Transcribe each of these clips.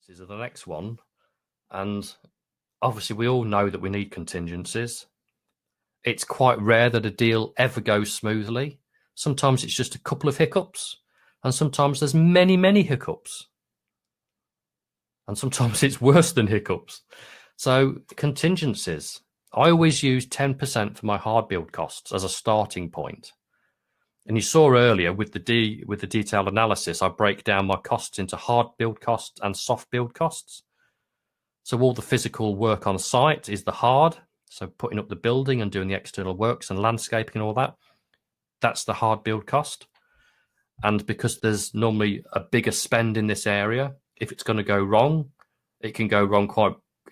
This is the next one. And obviously we all know that we need contingencies. It's quite rare that a deal ever goes smoothly. Sometimes it's just a couple of hiccups, and sometimes there's many, many hiccups. And sometimes it's worse than hiccups. So contingencies. I always use 10% for my hard build costs as a starting point. And you saw earlier with the detailed analysis, I break down my costs into hard build costs and soft build costs. So all the physical work on site is the hard. So putting up the building and doing the external works and landscaping and all that, that's the hard build cost. And because there's normally a bigger spend in this area, if it's going to go wrong, it can go wrong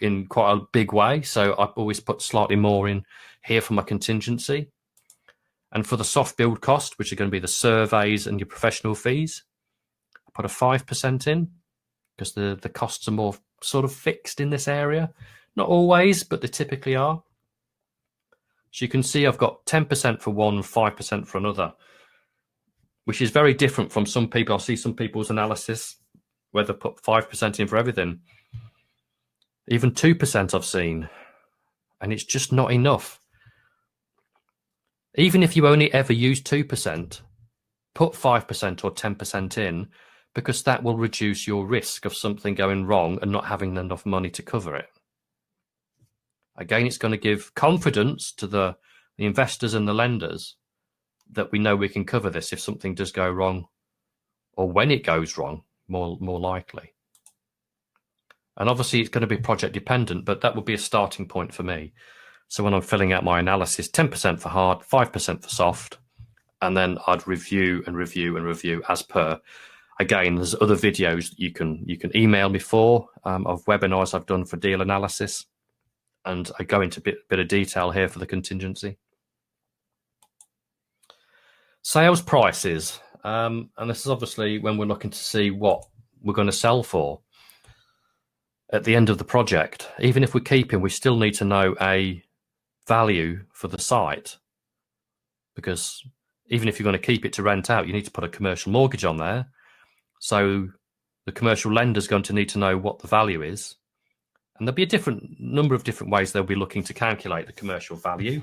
in quite a big way. So I've always put slightly more in here for my contingency. And for the soft build cost, which are going to be the surveys and your professional fees, I put a 5% in because the costs are more sort of fixed in this area. Not always, but they typically are. So you can see I've got 10% for one, 5% for another, which is very different from some people. I see some people's analysis where they put 5% in for everything. Even 2% I've seen, and it's just not enough. Even if you only ever use 2%, put 5% or 10% in, because that will reduce your risk of something going wrong and not having enough money to cover it. Again, it's going to give confidence to the investors and the lenders that we know we can cover this if something does go wrong, or when it goes wrong, more likely. And obviously it's going to be project dependent, but that would be a starting point for me. So when I'm filling out my analysis, 10% for hard, 5% for soft, and then I'd review and review and review as per. Again, there's other videos that you can email me for of webinars I've done for deal analysis, and I go into a bit of detail here for the contingency. Sales prices, and this is obviously when we're looking to see what we're going to sell for at the end of the project. Even if we're keeping, we still need to know a value for the site, because even if you're going to keep it to rent out, you need to put a commercial mortgage on there. So the commercial lender is going to need to know what the value is, and there'll be a number of different ways they'll be looking to calculate the commercial value,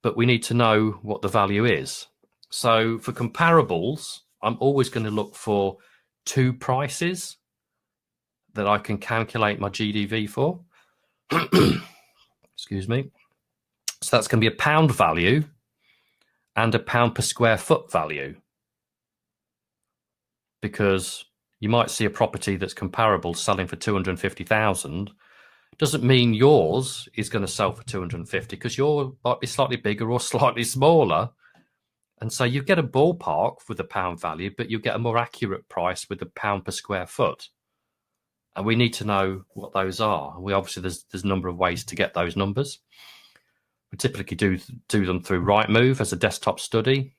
but we need to know what the value is. So for comparables, I'm always going to look for two prices that I can calculate my GDV for. Excuse me. So that's going to be a pound value and a pound per square foot value, because you might see a property that's comparable selling for 250,000. Doesn't mean yours is going to sell for 250, because yours might be slightly bigger or slightly smaller. And so you get a ballpark with a pound value, but you get a more accurate price with the pound per square foot. And we need to know what those are. We obviously, there's a number of ways to get those numbers. We typically do them through Rightmove as a desktop study.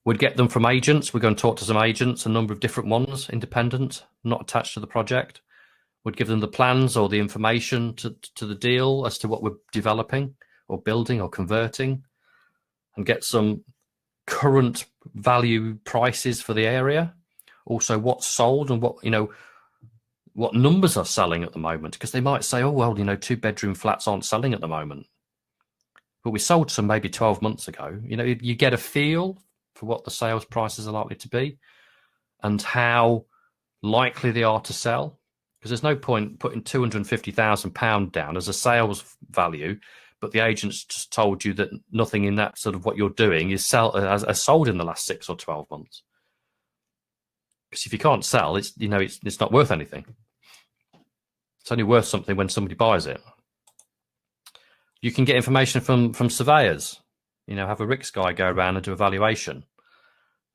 We'd get them from agents. We're going to talk to some agents, a number of different ones, independent, not attached to the project. We'd give them the plans or the information to the deal as to what we're developing or building or converting, and get some current value prices for the area. Also what's sold and what numbers are selling at the moment, because they might say, oh, well, 2-bedroom flats aren't selling at the moment, but we sold some maybe 12 months ago. You get a feel for what the sales prices are likely to be and how likely they are to sell, because there's no point putting £250,000 down as a sales value, but the agent's just told you that nothing in that sort of what you're doing is sold in the last 6 or 12 months. Because if you can't sell, it's not worth anything. It's only worth something when somebody buys it. You can get information from surveyors. Have a RICS guy go around and do a valuation.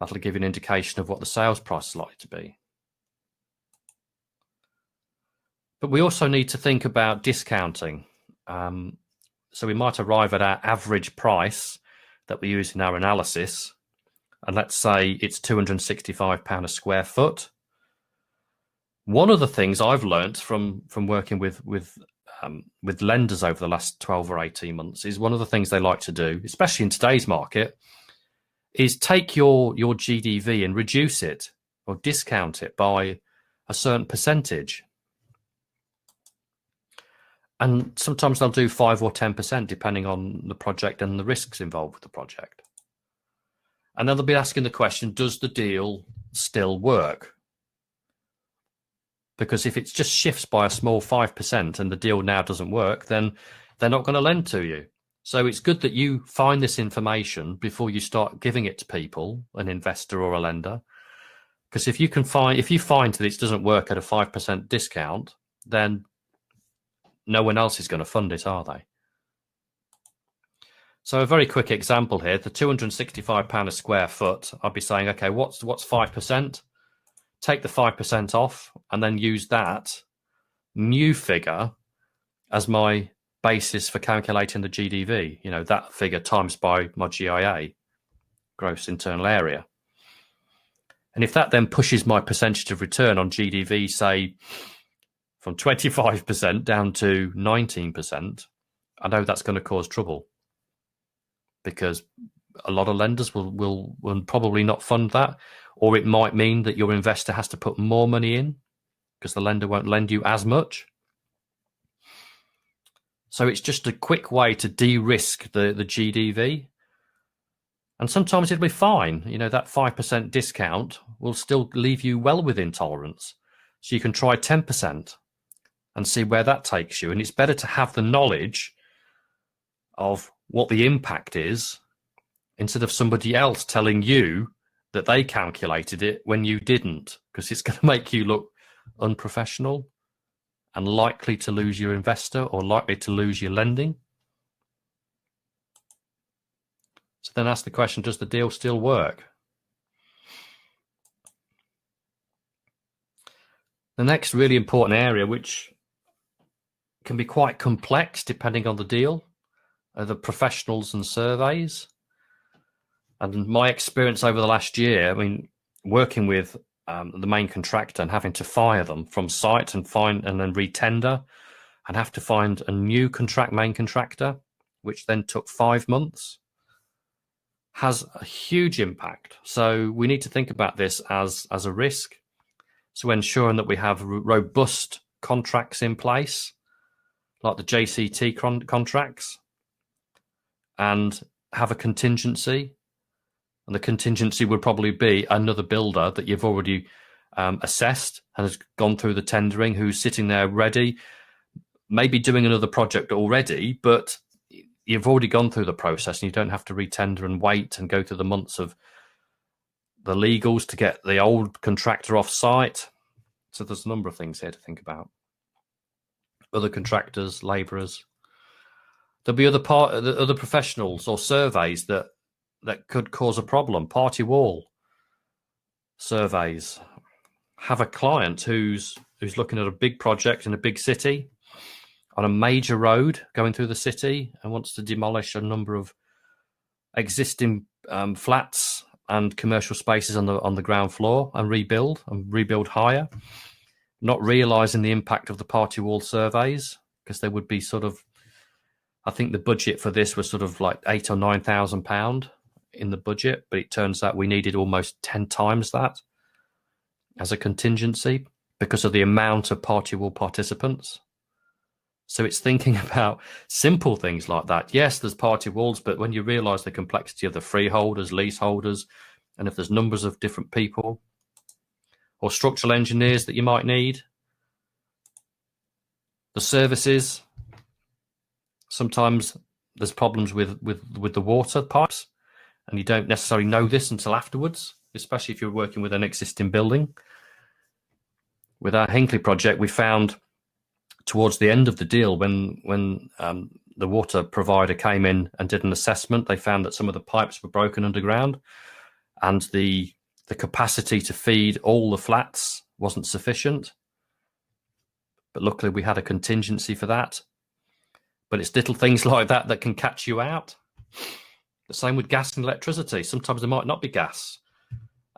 That'll give you an indication of what the sales price is likely to be. But we also need to think about discounting. So we might arrive at our average price that we use in our analysis, and let's say it's £265 a square foot. One of the things I've learnt from working with lenders over the last 12 or 18 months is one of the things they like to do, especially in today's market, is take your GDV and reduce it or discount it by a certain percentage. And sometimes they'll do 5 or 10%, depending on the project and the risks involved with the project. And then they'll be asking the question, does the deal still work? Because if it just shifts by a small 5% and the deal now doesn't work, then they're not going to lend to you. So it's good that you find this information before you start giving it to people, an investor or a lender. Because if you find that it doesn't work at a 5% discount, then no one else is going to fund it, are they? So a very quick example here, the £265 a square foot, I'd be saying, okay, what's 5%? Take the 5% off and then use that new figure as my basis for calculating the GDV, that figure times by my GIA, gross internal area. And if that then pushes my percentage of return on GDV, say, from 25% down to 19%, I know that's going to cause trouble, because a lot of lenders will probably not fund that, or it might mean that your investor has to put more money in because the lender won't lend you as much. So it's just a quick way to de-risk the GDV. And sometimes it'll be fine. That 5% discount will still leave you well within tolerance. So you can try 10% and see where that takes you. And it's better to have the knowledge of what the impact is instead of somebody else telling you that they calculated it when you didn't, because it's going to make you look unprofessional and likely to lose your investor or likely to lose your lending. So then ask the question, does the deal still work? The next really important area, which can be quite complex depending on the deal, are the professionals and surveys. And my experience over the last year, working with the main contractor and having to fire them from site and then re-tender and have to find a new main contractor, which then took 5 months, has a huge impact. So we need to think about this as a risk. So ensuring that we have robust contracts in place, like the JCT contracts, and have a contingency. And the contingency would probably be another builder that you've already assessed and has gone through the tendering, who's sitting there ready, maybe doing another project already, but you've already gone through the process and you don't have to re-tender and wait and go through the months of the legals to get the old contractor off site. So there's a number of things here to think about. Other contractors, labourers. There'll be other professionals or surveys that could cause a problem. Party wall surveys. Have a client who's looking at a big project in a big city on a major road going through the city and wants to demolish a number of existing flats and commercial spaces on the ground floor and rebuild higher, not realising the impact of the party wall surveys, because there would be I think the budget for this was sort of like £8,000 or £9,000 in the budget, but it turns out we needed almost 10 times that as a contingency because of the amount of party wall participants. So it's thinking about simple things like that. Yes, there's party walls, but when you realise the complexity of the freeholders, leaseholders, and if there's numbers of different people or structural engineers that you might need, the services, sometimes there's problems with the water pipes, and you don't necessarily know this until afterwards, especially if you're working with an existing building. With our Hinkley project, we found towards the end of the deal, when the water provider came in and did an assessment, they found that some of the pipes were broken underground, and the capacity to feed all the flats wasn't sufficient. But luckily, we had a contingency for that. But it's little things like that that can catch you out. The same with gas and electricity. Sometimes there might not be gas,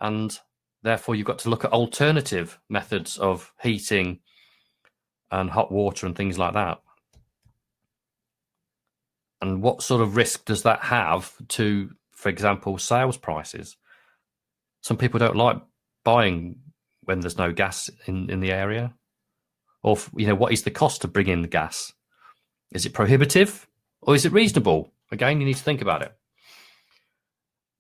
and therefore you've got to look at alternative methods of heating and hot water and things like that. And what sort of risk does that have to, for example, sales prices? Some people don't like buying when there's no gas in the area? Or, what is the cost to bring in the gas? Is it prohibitive or is it reasonable? Again, you need to think about it.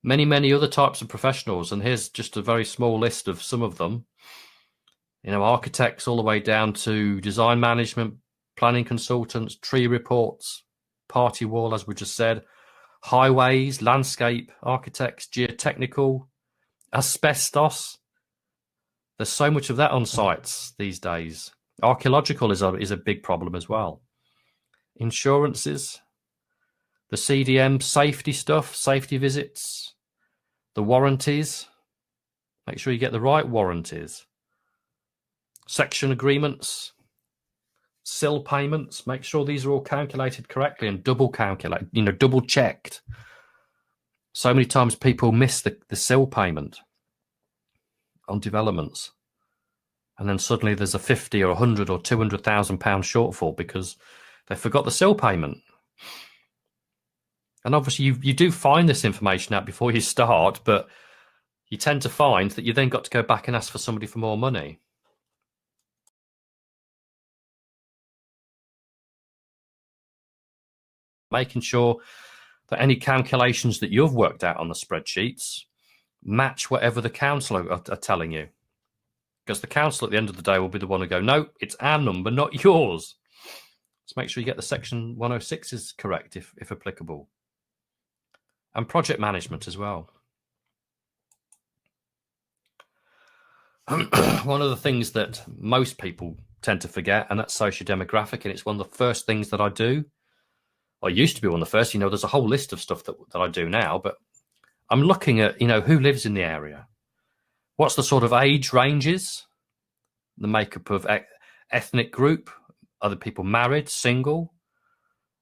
Many, many other types of professionals, and here's just a very small list of some of them. Architects all the way down to design management, planning consultants, tree reports, party wall, as we just said, highways, landscape architects, geotechnical, asbestos. There's so much of that on sites these days. Archaeological is a big problem as well. Insurances, the CDM, safety stuff, safety visits, the warranties. Make sure you get the right warranties. Section agreements, SIL payments. Make sure these are all calculated correctly and double checked. So many times people miss the SIL payment on developments. And then suddenly there's a 50 or 100 or 200,000 pound shortfall because they forgot the SIL payment. And obviously you do find this information out before you start, but you tend to find that you then got to go back and ask for somebody for more money. Making sure that any calculations that you've worked out on the spreadsheets match whatever the council are telling you. Because the council at the end of the day will be the one to go, no, it's our number, not yours. So make sure you get the section 106s correct if applicable. And project management as well. One of the things that most people tend to forget, and that's socio-demographic, and it's one of the first things that I do. I used to be one of the first, there's a whole list of stuff that I do now, but I'm looking at, who lives in the area. What's the sort of age ranges, the makeup of ethnic group? Are the people married, single?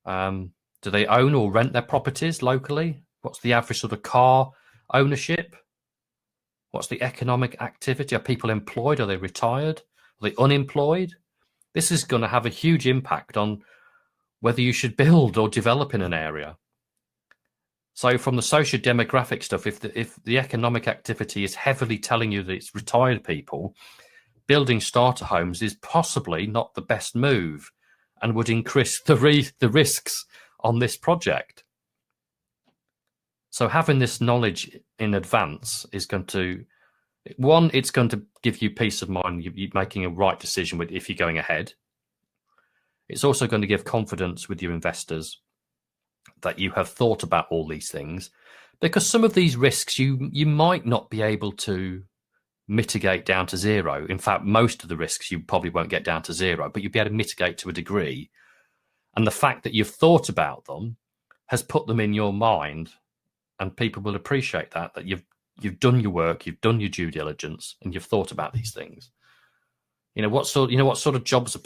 Do they own or rent their properties locally? What's the average sort of car ownership? What's the economic activity? Are people employed? Are they retired? Are they unemployed? This is going to have a huge impact on whether you should build or develop in an area. So from the socio-demographic stuff, if the economic activity is heavily telling you that it's retired people, building starter homes is possibly not the best move and would increase the risks on this project. So having this knowledge in advance is going to, one, it's going to give you peace of mind, you're making a right decision if you're going ahead. It's also going to give confidence with your investors that you have thought about all these things, because some of these risks you might not be able to mitigate down to zero. In fact, most of the risks you probably won't get down to zero, but you'll be able to mitigate to a degree. And the fact that you've thought about them has put them in your mind, and people will appreciate that you've done your work, you've done your due diligence, and you've thought about these things. What sort of jobs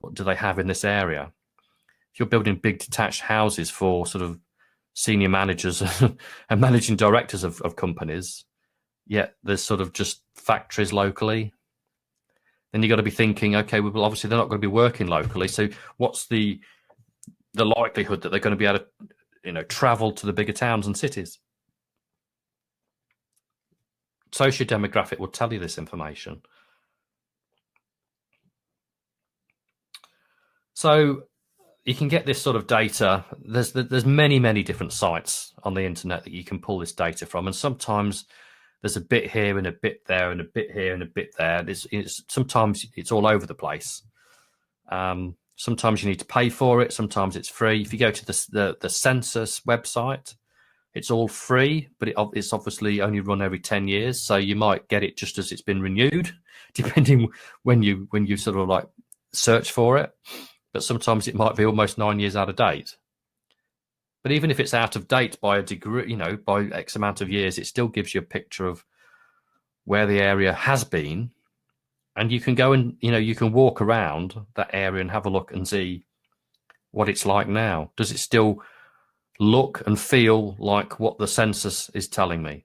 what do they have in this area? If you're building big detached houses for sort of senior managers and managing directors of companies, yet there's sort of just factories locally, then you've got to be thinking, okay, well, obviously they're not going to be working locally. So what's the likelihood that they're going to be able to, travel to the bigger towns and cities? Socio-demographic will tell you this information. So you can get this sort of data. There's many, many different sites on the internet that you can pull this data from. And sometimes there's a bit here and a bit there and a bit here and a bit there. Sometimes it's all over the place. Sometimes you need to pay for it. Sometimes it's free. If you go to the census website, it's all free, but it's obviously only run every 10 years. So you might get it just as it's been renewed, depending when you sort of like search for it. But sometimes it might be almost 9 years out of date. But even if it's out of date by a degree, by X amount of years, it still gives you a picture of where the area has been. And you can go and, you can walk around that area and have a look and see what it's like now. Does it still look and feel like what the census is telling me?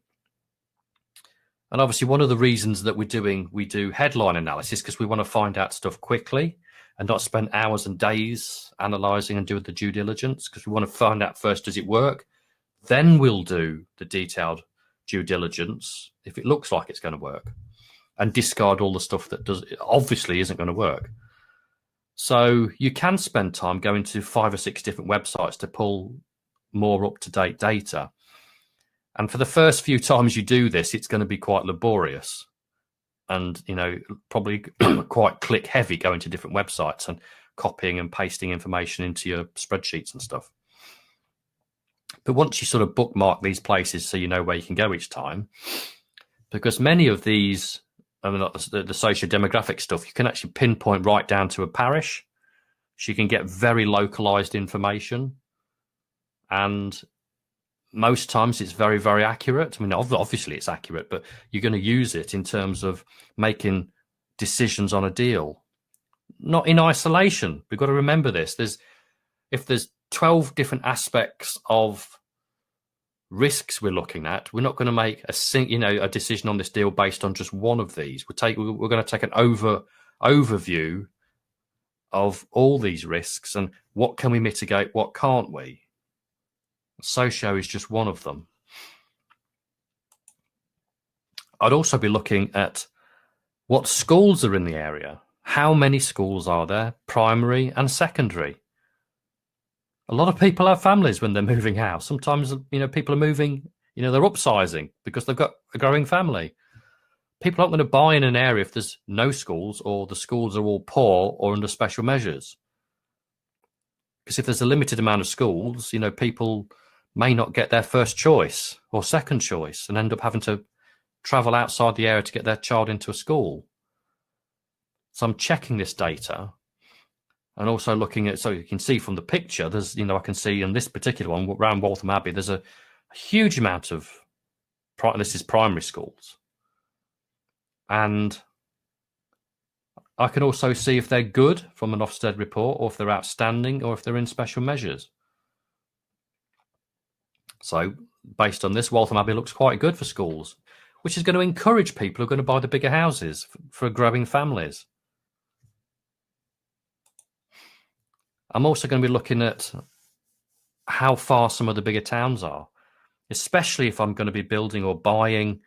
And obviously one of the reasons that we do headline analysis, because we want to find out stuff quickly and not spend hours and days analysing and doing the due diligence, because we want to find out first, does it work? Then we'll do the detailed due diligence if it looks like it's going to work. and discard all the stuff that obviously isn't going to work. So you can spend time going to 5 or 6 different websites to pull more up-to-date data. And for the first few times you do this, it's going to be quite laborious and, probably quite click heavy going to different websites and copying and pasting information into your spreadsheets and stuff. But once you sort of bookmark these places so you know where you can go each time, because many of these, the socio-demographic stuff, you can actually pinpoint right down to a parish. So you can get very localized information. And most times it's very, very accurate. I mean, obviously it's accurate, but you're going to use it in terms of making decisions on a deal. Not in isolation. We've got to remember this. If there's 12 different aspects of risks we're looking at, we're not going to make a decision on this deal based on just one of these. We're going to take an overview of all these risks and what can we mitigate, what can't we. Socio is just one of them. I'd also be looking at what schools are in the area. How many schools are there, primary and secondary? A lot of people have families when they're moving house. Sometimes, people are moving, they're upsizing because they've got a growing family. People aren't going to buy in an area if there's no schools or the schools are all poor or under special measures. Because if there's a limited amount of schools, people may not get their first choice or second choice and end up having to travel outside the area to get their child into a school. So I'm checking this data and also looking at, so you can see from the picture, there's, I can see in this particular one, around Waltham Abbey, there's a huge amount of, this is primary schools. And I can also see if they're good from an Ofsted report or if they're outstanding or if they're in special measures. So based on this, Waltham Abbey looks quite good for schools, which is going to encourage people who are going to buy the bigger houses for growing families. I'm also going to be looking at how far some of the bigger towns are, especially if I'm going to be building or buying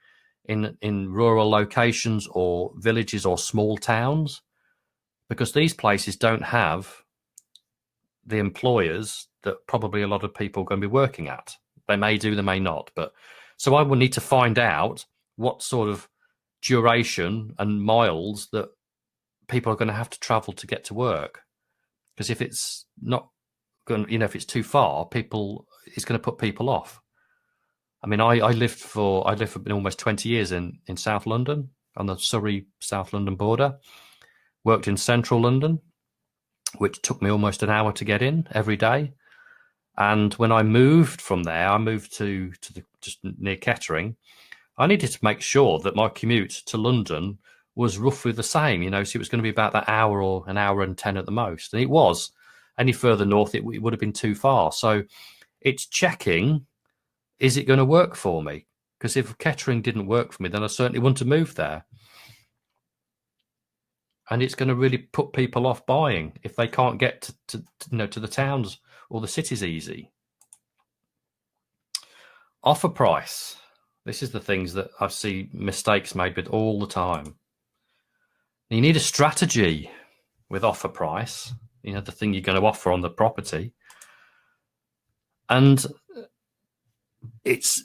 in rural locations or villages or small towns, because these places don't have the employers that probably a lot of people are going to be working at. They may do, they may not. But so I will need to find out what sort of duration and miles that people are going to have to travel to get to work. Because if it's not going, if it's too far, it's going to put people off. I mean, I lived for almost 20 years in South London, on the Surrey-South London border. Worked in central London, which took me almost an hour to get in every day. And when I moved from there, I moved to just near Kettering. I needed to make sure that my commute to London was roughly the same, so it was going to be about that hour or an hour and 10 at the most. And it was. Any further north, it would have been too far. So it's checking, is it going to work for me? Because if Kettering didn't work for me, then I certainly wouldn't have moved there. And it's going to really put people off buying if they can't get to the towns or the cities easy. Offer price. This is the things that I see mistakes made with all the time. You need a strategy with offer price, the thing you're going to offer on the property. And it's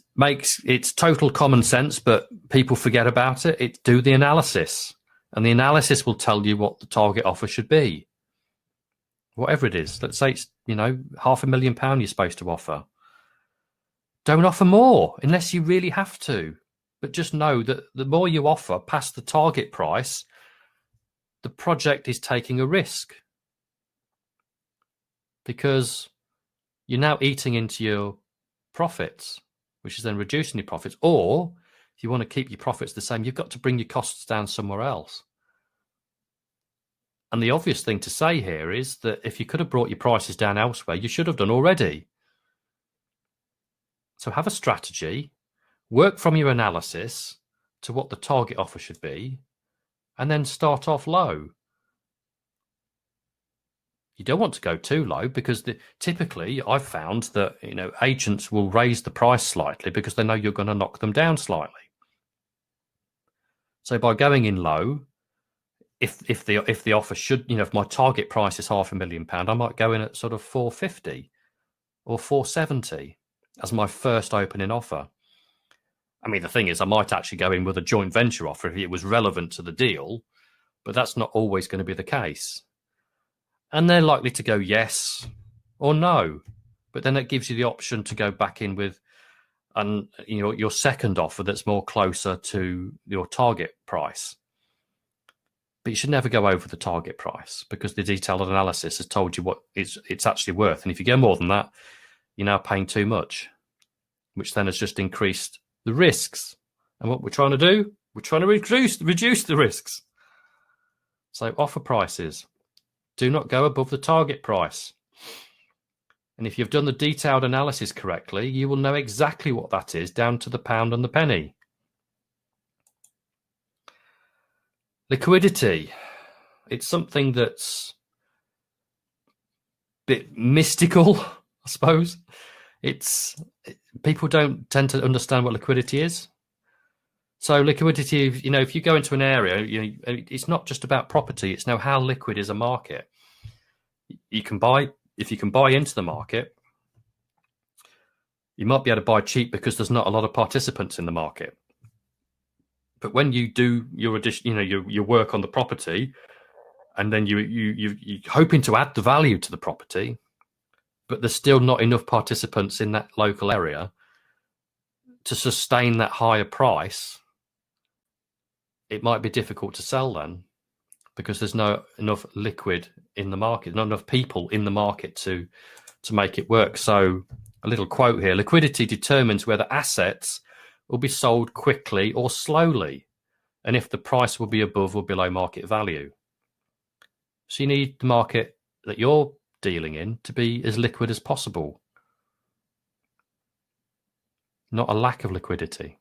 total common sense, but people forget about it. Do the analysis. And the analysis will tell you what the target offer should be. Whatever it is. Let's say it's, £500,000 you're supposed to offer. Don't offer more unless you really have to. But just know that the more you offer past the target price, the project is taking a risk. Because you're now eating into your profits, which is then reducing your profits. Or if you want to keep your profits the same, you've got to bring your costs down somewhere else. And the obvious thing to say here is that if you could have brought your prices down elsewhere, you should have done already. So have a strategy, work from your analysis to what the target offer should be, and then start off low. You don't want to go too low because typically I've found that agents will raise the price slightly because they know you're going to knock them down slightly. So by going in low, if the offer should, if my target price is £500,000, I might go in at sort of 450 or 470 as my first opening offer. I mean, the thing is, I might actually go in with a joint venture offer if it was relevant to the deal, but that's not always going to be the case. And they're likely to go yes or no, but then it gives you the option to go back in with your second offer that's more closer to your target price. But you should never go over the target price because the detailed analysis has told you what it's actually worth. And if you go more than that, you're now paying too much, which then has just increased the risks. And what we're trying to do, we're trying to reduce the risks. So offer prices do not go above the target price. And if you've done the detailed analysis correctly, you will know exactly what that is down to the pound and the penny. Liquidity. It's something that's a bit mystical, I suppose. People don't tend to understand what liquidity is. So liquidity, if you go into an area, it's not just about property. It's now how liquid is a market. If you can buy into the market, you might be able to buy cheap because there's not a lot of participants in the market. But when you do your work on the property, and then you're hoping to add the value to the property, but there's still not enough participants in that local area to sustain that higher price, it might be difficult to sell then because there's not enough liquid in the market, not enough people in the market to make it work. So a little quote here: liquidity determines whether assets will be sold quickly or slowly, and if the price will be above or below market value. So you need the market that you're dealing in to be as liquid as possible, not a lack of liquidity.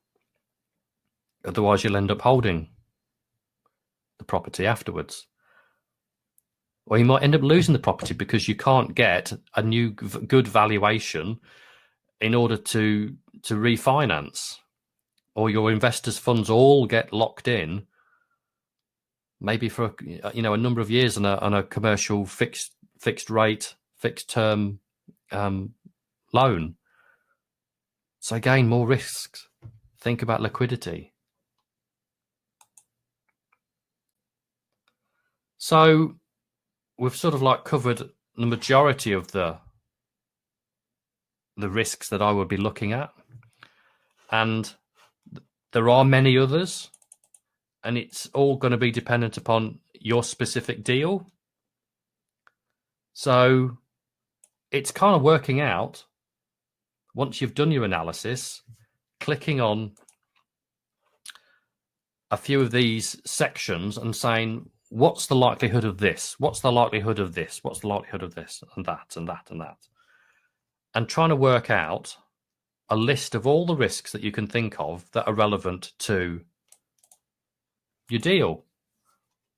Otherwise, you'll end up holding the property afterwards. Or you might end up losing the property because you can't get a new good valuation in order to refinance, or your investors' funds all get locked in, maybe for a number of years on a commercial fixed rate, fixed term loan. So again, more risks. Think about liquidity. So we've sort of like covered the majority of the risks that I would be looking at, and there are many others, and it's all going to be dependent upon your specific deal. So it's kind of working out, once you've done your analysis, clicking on a few of these sections and saying, what's the likelihood of this? What's the likelihood of this? What's the likelihood of this and that and that and that? And trying to work out a list of all the risks that you can think of that are relevant to your deal,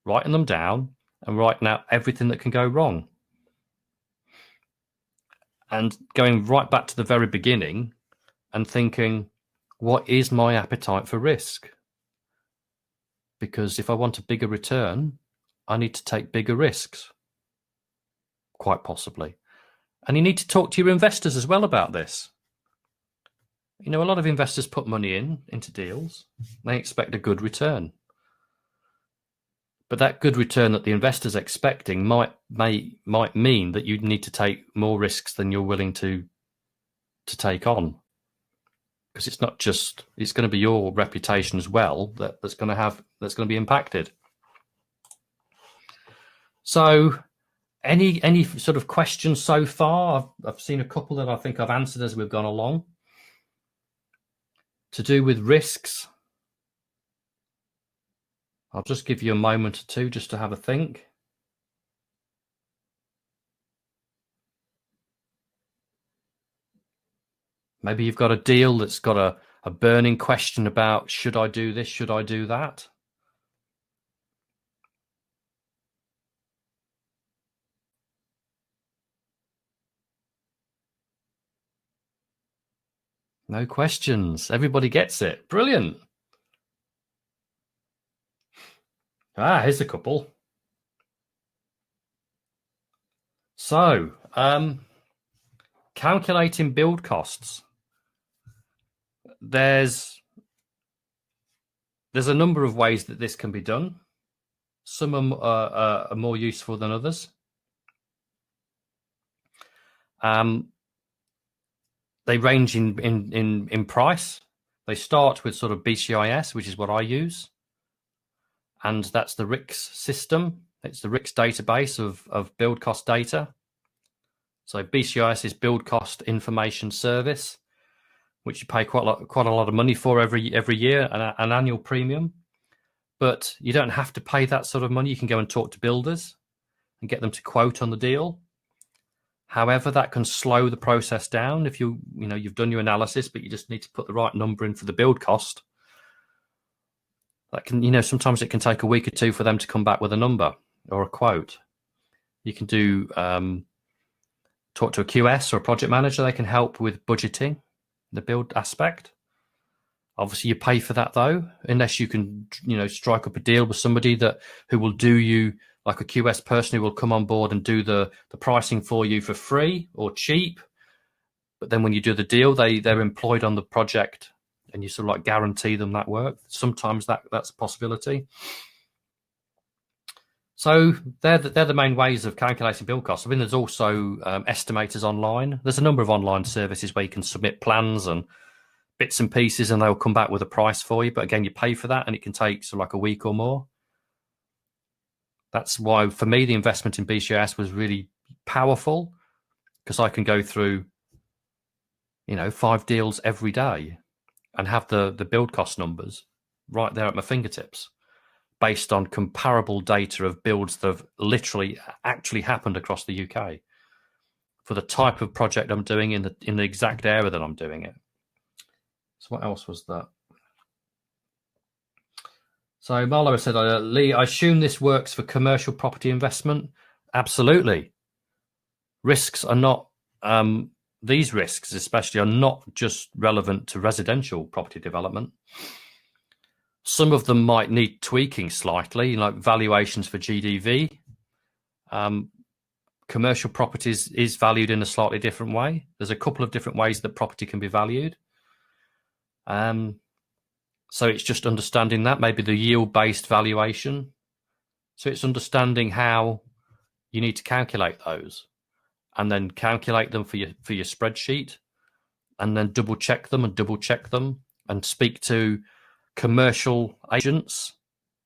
writing them down and writing out everything that can go wrong. And going right back to the very beginning and thinking, what is my appetite for risk? Because if I want a bigger return, I need to take bigger risks, quite possibly. And you need to talk to your investors as well about this. A lot of investors put money into deals. They expect a good return. But that good return that the investor's expecting might mean that you need to take more risks than you're willing to take on. Because it's not just, it's going to be your reputation as well that's going to be impacted. So any sort of questions so far? I've seen a couple that I think I've answered as we've gone along. To do with risks, I'll just give you a moment or two just to have a think. Maybe you've got a deal that's got a burning question about, should I do this? Should I do that? No questions. Everybody gets it. Brilliant. Here's a couple. So, calculating build costs. There's a number of ways that this can be done. Some are more useful than others. They range in price. They start with sort of BCIS, which is what I use, and that's the RICS system. It's the RICS database of build cost data. So BCIS is Build Cost Information Service, which you pay quite a lot of money for every year, an annual premium. But you don't have to pay that sort of money. You can go and talk to builders and get them to quote on the deal. However, that can slow the process down if you've done your analysis, but you just need to put the right number in for the build cost. That can, sometimes it can take a week or two for them to come back with a number or a quote. You can do talk to a QS or a project manager. They can help with budgeting the build aspect. Obviously, you pay for that though, unless you can, strike up a deal with somebody who will do you, like a QS person who will come on board and do the pricing for you for free or cheap. But then when you do the deal, they're employed on the project, and you sort of like guarantee them that work. Sometimes that's a possibility. So they're the main ways of calculating build costs. I mean, there's also estimators online. There's a number of online services where you can submit plans and bits and pieces, and they'll come back with a price for you. But again, you pay for that, and it can take sort of like a week or more. That's why, for me, the investment in BCIS was really powerful, because I can go through, 5 deals every day and have the build cost numbers right there at my fingertips, based on comparable data of builds that have literally actually happened across the UK for the type of project I'm doing in the exact area that I'm doing it. So what else was that? So Marlo said, Lee, I assume this works for commercial property investment. Absolutely. Risks are not, these risks especially are not just relevant to residential property development. Some of them might need tweaking slightly, like valuations for GDV. Commercial properties is valued in a slightly different way. There's a couple of different ways that property can be valued. So it's just understanding that, maybe the yield-based valuation. So it's understanding how you need to calculate those, and then calculate them for your spreadsheet, and then double check them, and speak to commercial agents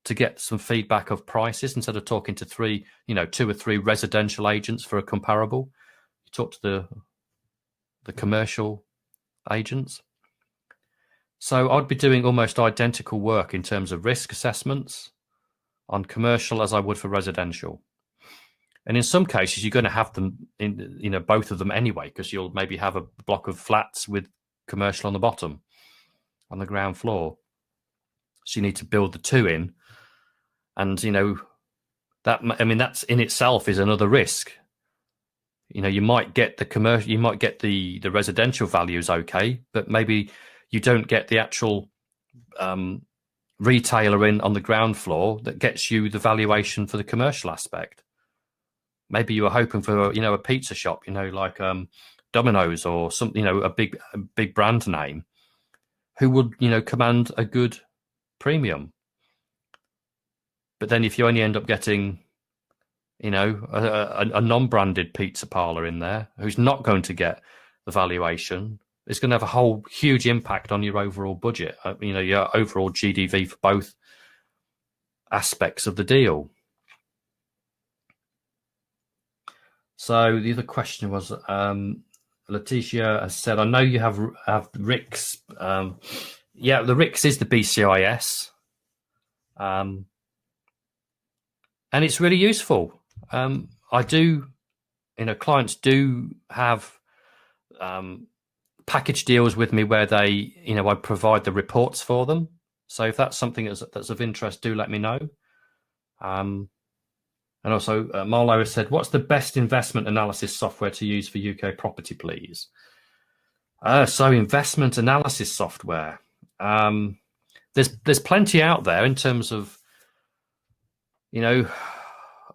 to get some feedback of prices, instead of talking to 2 or 3 residential agents for a comparable. You talk to the commercial agents. So I'd be doing almost identical work in terms of risk assessments on commercial as I would for residential. And in some cases, you're going to have them in, both of them anyway, because you'll maybe have a block of flats with commercial on the bottom, on the ground floor. So you need to build the 2 in. And, that's in itself is another risk. You might get the commercial, you might get the residential values okay, but maybe you don't get the actual retailer in on the ground floor that gets you the valuation for the commercial aspect. Maybe you were hoping for, a pizza shop, like Domino's or something, a big brand name, who would, command a good premium. But then if you only end up getting, a non-branded pizza parlor in there who's not going to get the valuation, it's going to have a whole huge impact on your overall budget, your overall GDV for both aspects of the deal. So the other question was, Letitia has said, I know you have RICS. Yeah, the RICS is the BCIS. And it's really useful. I do, clients do have package deals with me where they, I provide the reports for them. So if that's something that's of interest, do let me know. And also, Marlo has said, what's the best investment analysis software to use for UK property, please? So investment analysis software. There's plenty out there in terms of you know,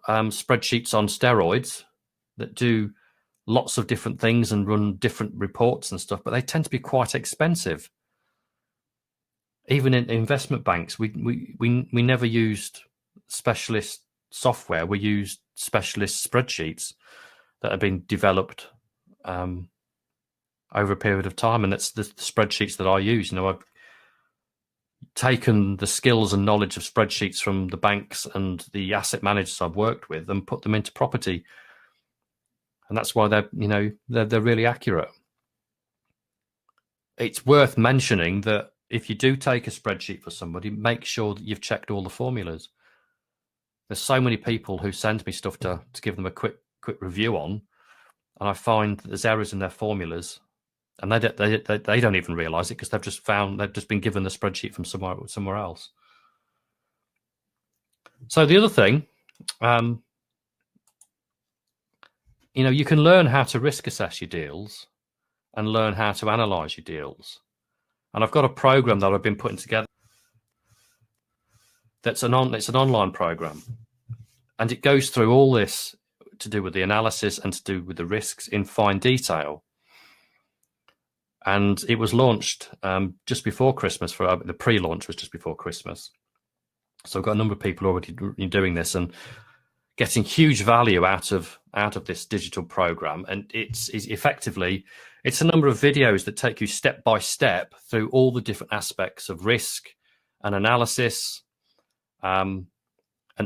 spreadsheets on steroids that do lots of different things and run different reports and stuff, but they tend to be quite expensive. Even in investment banks, we never used specialist software. We used specialist spreadsheets that have been developed over a period of time, and that's the spreadsheets that I use. You know, I've taken the skills and knowledge of spreadsheets from the banks and the asset managers I've worked with and put them into property, and that's why they're really accurate. It's worth mentioning that if you do take a spreadsheet for somebody, make sure that you've checked all the formulas. There's so many people who send me stuff to give them a quick review on, and I find that there's errors in their formulas, and they don't even realise it because they've just been given the spreadsheet from somewhere else. So the other thing, you can learn how to risk assess your deals and learn how to analyse your deals. And I've got a program that I've been putting together. It's an online program, and it goes through all this to do with the analysis and to do with the risks in fine detail. And it was launched just before Christmas. For the pre-launch was just before Christmas, so I've got a number of people already doing this and getting huge value out of this digital program. And it's effectively a number of videos that take you step by step through all the different aspects of risk and analysis, and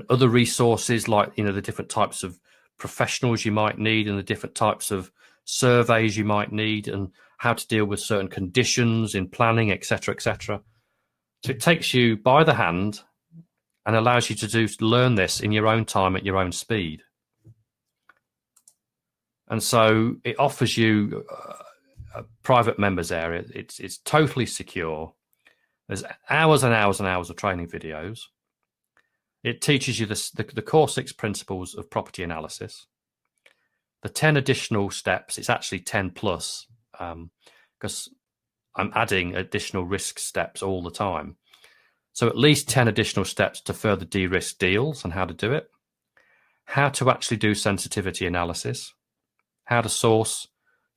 other resources like the different types of professionals you might need and the different types of surveys you might need and how to deal with certain conditions in planning, etc., etc. So it takes you by the hand and allows you to learn this in your own time at your own speed. And so it offers you a private members area. It's totally secure. There's hours and hours and hours of training videos. It teaches you the core 6 principles of property analysis. The 10 additional steps, it's actually 10 plus, because I'm adding additional risk steps all the time. So at least 10 additional steps to further de-risk deals and how to do it. How to actually do sensitivity analysis. How to source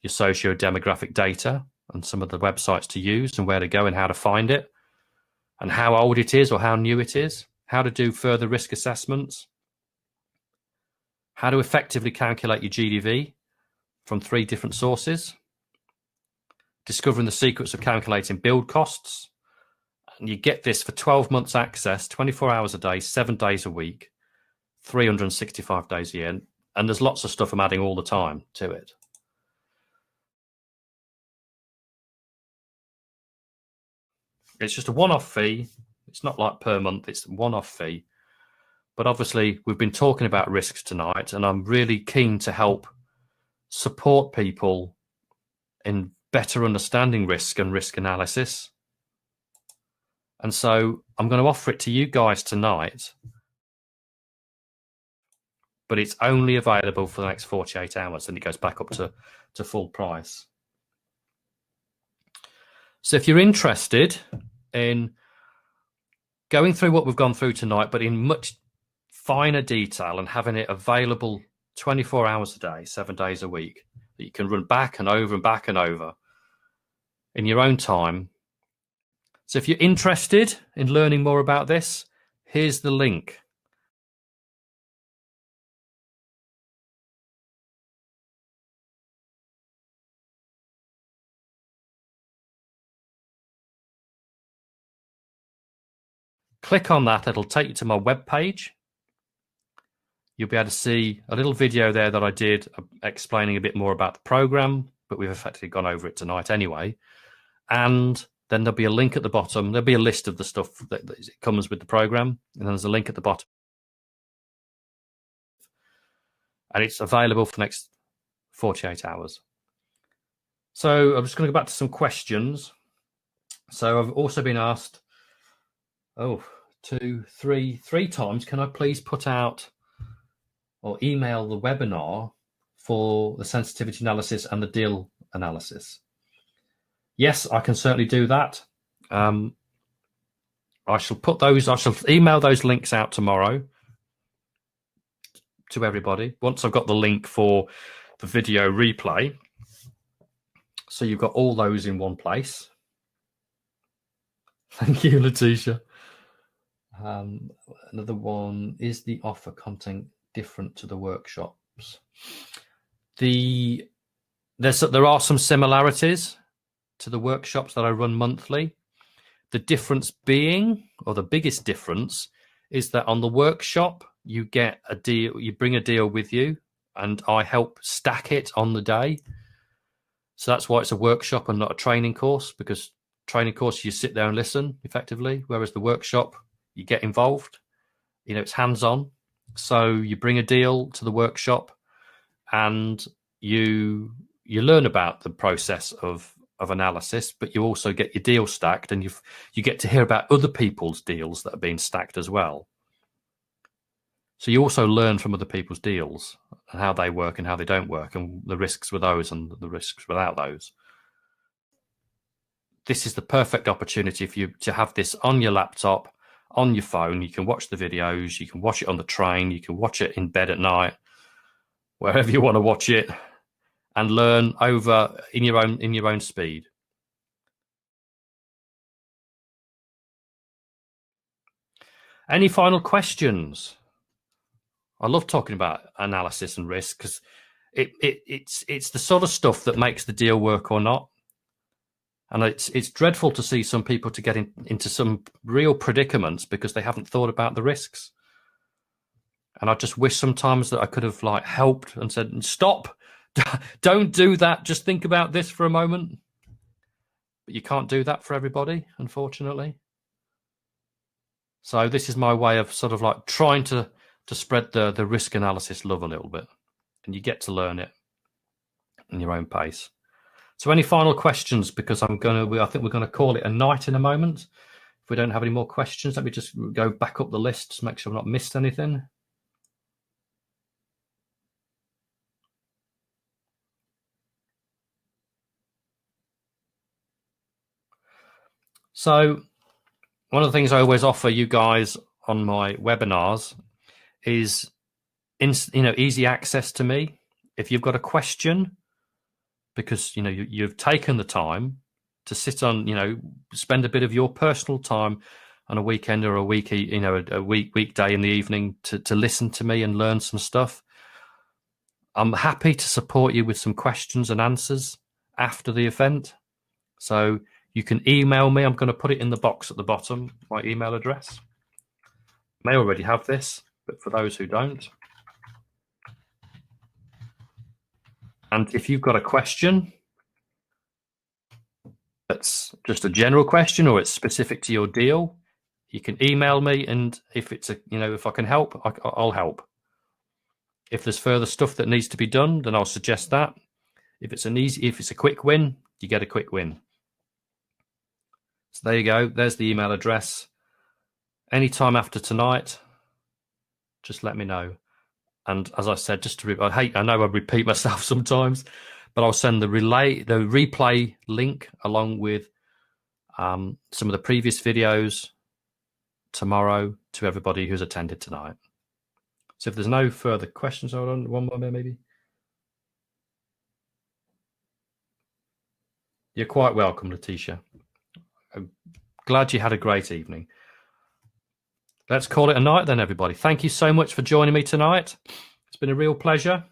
your socio-demographic data and some of the websites to use and where to go and how to find it. And how old it is or how new it is. How to do further risk assessments. How to effectively calculate your GDV from 3 different sources. Discovering the secrets of calculating build costs. And you get this for 12 months access, 24 hours a day, 7 days a week, 365 days a year. And there's lots of stuff I'm adding all the time to it. It's just a one-off fee. It's not like per month, it's a one-off fee. But obviously, we've been talking about risks tonight, and I'm really keen to help support people in better understanding risk and risk analysis. And so I'm going to offer it to you guys tonight, but it's only available for the next 48 hours, and it goes back up to full price. So if you're interested in going through what we've gone through tonight, but in much finer detail and having it available 24 hours a day, 7 days a week, that you can run back and over and back and over in your own time. So if you're interested in learning more about this, here's the link. Click on that, it'll take you to my webpage. You'll be able to see a little video there that I did explaining a bit more about the program, but we've effectively gone over it tonight anyway. And then there'll be a link at the bottom. There'll be a list of the stuff that comes with the program, and then there's a link at the bottom. And it's available for the next 48 hours. So I'm just going to go back to some questions. So I've also been asked, three times, can I please put out or email the webinar for the sensitivity analysis and the deal analysis? Yes, I can certainly do that. I shall email those links out tomorrow. to everybody once I've got the link for the video replay. So you've got all those in one place. Thank you, Letitia. Another one, is the offer content different to the workshops? There are some similarities to the workshops that I run monthly. The difference being, or the biggest difference, is that on the workshop you get a deal, you bring a deal with you, and I help stack it on the day. So that's why it's a workshop and not a training course, because training course you sit there and listen effectively, whereas the workshop you get involved. You know, it's hands-on. So you bring a deal to the workshop, and you learn about the process of analysis, but you also get your deal stacked, and you get to hear about other people's deals that are being stacked as well. So you also learn from other people's deals and how they work and how they don't work, and the risks with those and the risks without those. This is the perfect opportunity for you to have this on your laptop, on your phone. You can watch the videos, you can watch it on the train, you can watch it in bed at night, wherever you want to watch it, and learn over in your own speed. Any final questions? I love talking about analysis and risk, because it's the sort of stuff that makes the deal work or not. And it's dreadful to see some people to get into some real predicaments because they haven't thought about the risks. And I just wish sometimes that I could have helped and said, stop, don't do that. Just think about this for a moment. But you can't do that for everybody, unfortunately. So this is my way of sort of trying to spread the risk analysis love a little bit, and you get to learn it in your own pace. So any final questions? Because I think we're going to call it a night in a moment. If we don't have any more questions, let me just go back up the list to make sure I've not missed anything. So one of the things I always offer you guys on my webinars is easy access to me. If you've got a question, because you've taken the time to sit on, spend a bit of your personal time on a weekend or a weekday in the evening to listen to me and learn some stuff, I'm happy to support you with some questions and answers after the event. So you can email me. I'm going to put it in the box at the bottom, my email address. You may already have this, but for those who don't. And if you've got a question that's just a general question or it's specific to your deal, you can email me, and if it's if I can help, I'll help. If there's further stuff that needs to be done, then I'll suggest that. If it's a quick win, you get a quick win. So there you go. There's the email address. Anytime after tonight, just let me know. And as I said, I know I repeat myself sometimes, but I'll send the replay link along with some of the previous videos tomorrow to everybody who's attended tonight. So if there's no further questions, hold on, one more maybe. You're quite welcome, Letitia. I'm glad you had a great evening. Let's call it a night then, everybody. Thank you so much for joining me tonight. It's been a real pleasure.